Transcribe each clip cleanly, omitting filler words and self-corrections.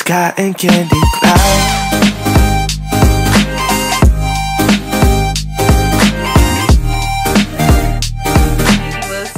sky and candy clouds.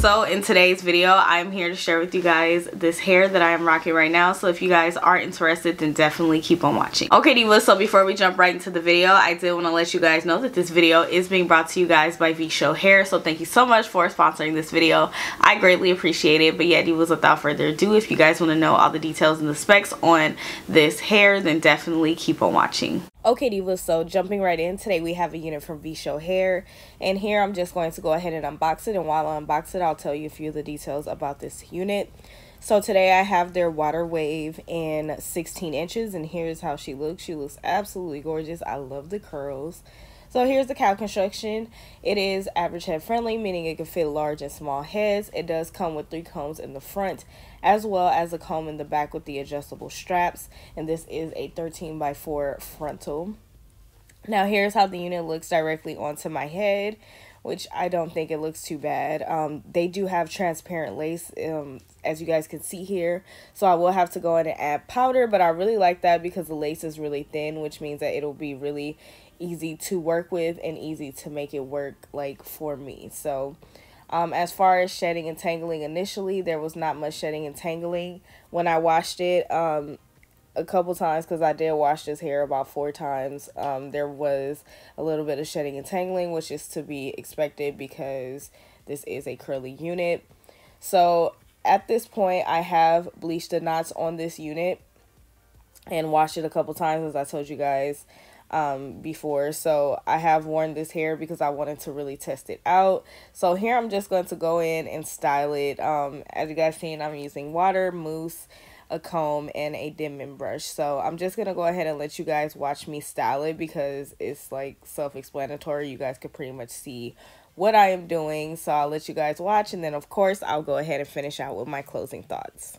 So in today's video, I'm here to share with you guys this hair that I am rocking right now. So if you guys are interested, then definitely keep on watching. Okay, divas, so before we jump right into the video, I did want to let you guys know that this video is being brought to you guys by Vshow hair. So thank you so much for sponsoring this video. I greatly appreciate it. But yeah, divas, without further ado, if you guys want to know all the details and the specs on this hair, then definitely keep on watching. Okay, divas, so jumping right in, today we have a unit from Vshow hair, and here I'm just going to go ahead and unbox it, and while I unbox it, I'll tell you a few of the details about this unit. So today I have their water wave in 16 inches, and here's how she looks. She looks absolutely gorgeous. I love the curls. So here's the cap construction. It is average head friendly, meaning it can fit large and small heads. It does come with 3 combs in the front, as well as a comb in the back with the adjustable straps. And this is a 13x4 frontal. Now here's how the unit looks directly onto my head, which I don't think it looks too bad. They do have transparent lace, as you guys can see here. So I will have to go in and add powder, but I really like that because the lace is really thin, which means that it'll be really easy to work with and easy to make it work like for me. So as far as shedding and tangling, initially there was not much shedding and tangling when I washed it. A couple times, because I did wash this hair about 4 times, there was a little bit of shedding and tangling, which is to be expected because this is a curly unit. So at this point I have bleached the knots on this unit and washed it a couple times, as I told you guys before. So I have worn this hair because I wanted to really test it out. So here I'm just going to go in and style it. As you guys seen, I'm using water, mousse, a comb, and a dimming brush. So I'm just gonna go ahead and let you guys watch me style it because it's like self-explanatory. You guys could pretty much see what I am doing. So I'll let you guys watch, and then of course I'll go ahead and finish out with my closing thoughts.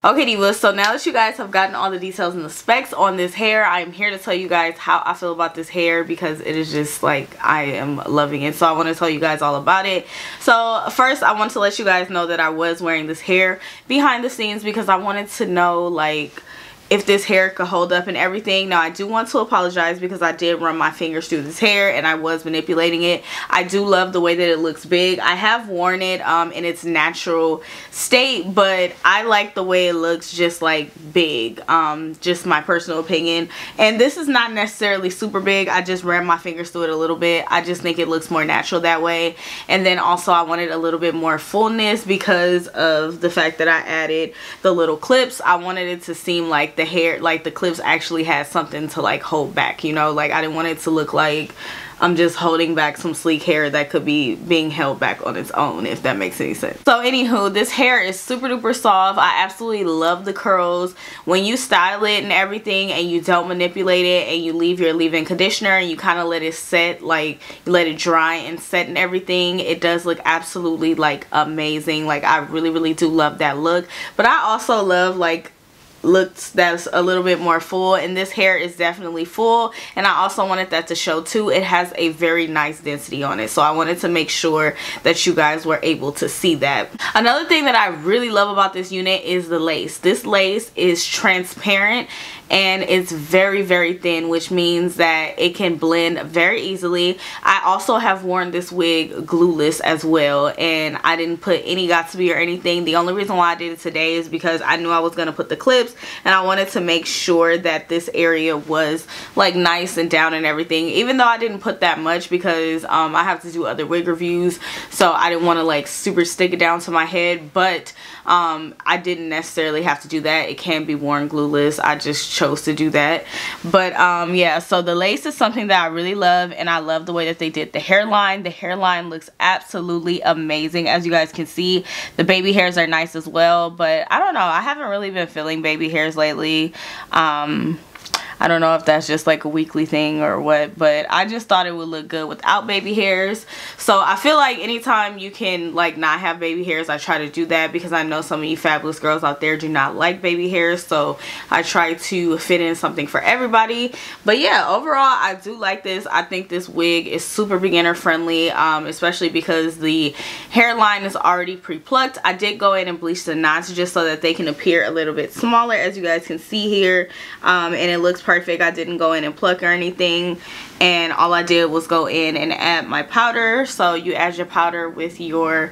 Okay divas, so now that you guys have gotten all the details and the specs on this hair, I am here to tell you guys how I feel about this hair, because it is just like, I am loving it. So I want to tell you guys all about it. So first I want to let you guys know that I was wearing this hair behind the scenes because I wanted to know like if this hair could hold up and everything. Now I do want to apologize because I did run my fingers through this hair and I was manipulating it. I do love the way that it looks big. I have worn it in its natural state, but I like the way it looks just like big. Just my personal opinion. And this is not necessarily super big. I just ran my fingers through it a little bit. I just think it looks more natural that way. And then also I wanted a little bit more fullness because of the fact that I added the little clips. I wanted it to seem like the hair, like the clips actually had something to like hold back, you know, like I didn't want it to look like I'm just holding back some sleek hair that could be being held back on its own, if that makes any sense. So anywho, this hair is super duper soft. I absolutely love the curls. When you style it and everything and you don't manipulate it and you leave your leave-in conditioner and you kind of let it set, like you let it dry and set and everything, it does look absolutely like amazing. Like I really do love that look. But I also love like looks that's a little bit more full, and this hair is definitely full, and I also wanted that to show too. It has a very nice density on it, so I wanted to make sure that you guys were able to see that. Another thing that I really love about this unit is the lace. This lace is transparent and it's very thin, which means that it can blend very easily. I also have worn this wig glueless as well, and I didn't put any Got2b or anything. The only reason why I did it today is because I knew I was going to put the clips and I wanted to make sure that this area was like nice and down and everything, even though I didn't put that much because I have to do other wig reviews, so I didn't want to like super stick it down to my head. But I didn't necessarily have to do that. It can be worn glueless. I just chose to do that. But yeah, so the lace is something that I really love, and I love the way that they did the hairline. The hairline looks absolutely amazing. As you guys can see, the baby hairs are nice as well, but I don't know, I haven't really been feeling baby hairs lately. I don't know if that's just like a weekly thing or what, but I just thought it would look good without baby hairs. So I feel like anytime you can like not have baby hairs, I try to do that, because I know some of you fabulous girls out there do not like baby hairs, so I try to fit in something for everybody. But yeah, overall I do like this. I think this wig is super beginner friendly, especially because the hairline is already pre-plucked. I did go in and bleach the knots just so that they can appear a little bit smaller, as you guys can see here, and it looks perfect. I didn't go in and pluck or anything, and all I did was go in and add my powder. So you add your powder with your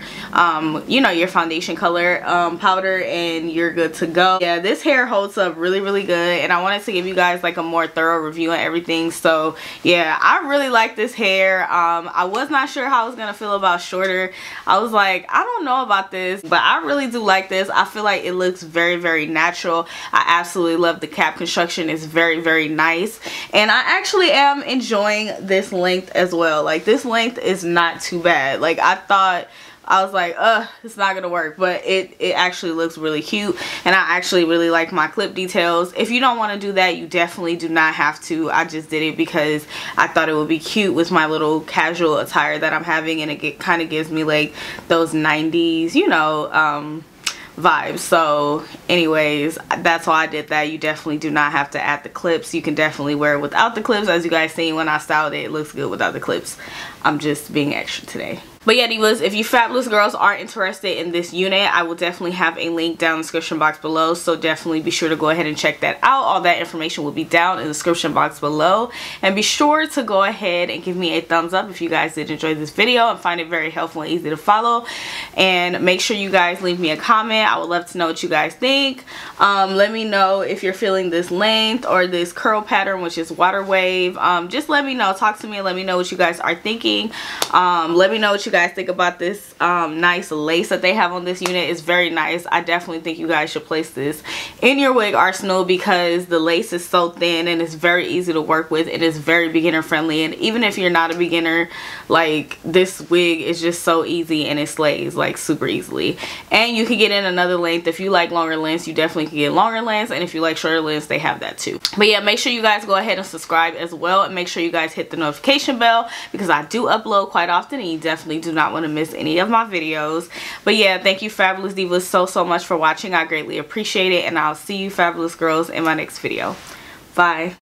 you know, your foundation color powder, and you're good to go. Yeah, this hair holds up really good, and I wanted to give you guys like a more thorough review and everything. So yeah, I really like this hair. I was not sure how I was gonna feel about shorter. I was like, I don't know about this, but I really do like this. I feel like it looks very natural. I absolutely love the cap construction. It's very nice, and I actually am enjoying this length as well. Like this length is not too bad. Like I was like, it's not gonna work, but it actually looks really cute, and I actually really like my clip details. If you don't want to do that, you definitely do not have to. I just did it because I thought it would be cute with my little casual attire that I'm having, and it kind of gives me like those 90s, you know, vibes. So anyways, that's why I did that. You definitely do not have to add the clips. You can definitely wear it without the clips. As you guys seen when I styled it, it looks good without the clips. I'm just being extra today. But yeah, divas, if you fabulous girls are interested in this unit, I will definitely have a link down in the description box below, so definitely be sure to go ahead and check that out. All that information will be down in the description box below, and be sure to go ahead and give me a thumbs up if you guys did enjoy this video and find it very helpful and easy to follow. And make sure you guys leave me a comment. I would love to know what you guys think. Let me know if you're feeling this length or this curl pattern, which is water wave. Just let me know. Talk to me and let me know what you guys are thinking. Let me know what you guys think about this nice lace that they have on this unit. It's very nice. I definitely think you guys should place this in your wig arsenal, because the lace is so thin and it's very easy to work with. It is very beginner friendly, and even if you're not a beginner, like this wig is just so easy and it slays like super easily. And you can get in another length. If you like longer lengths, you definitely can get longer lengths, and if you like shorter lengths, they have that too. But yeah, make sure you guys go ahead and subscribe as well, and make sure you guys hit the notification bell, because I do upload quite often and you definitely do not want to miss any of of my videos. But yeah, thank you fabulous divas so much for watching. I greatly appreciate it, and I'll see you fabulous girls in my next video. Bye.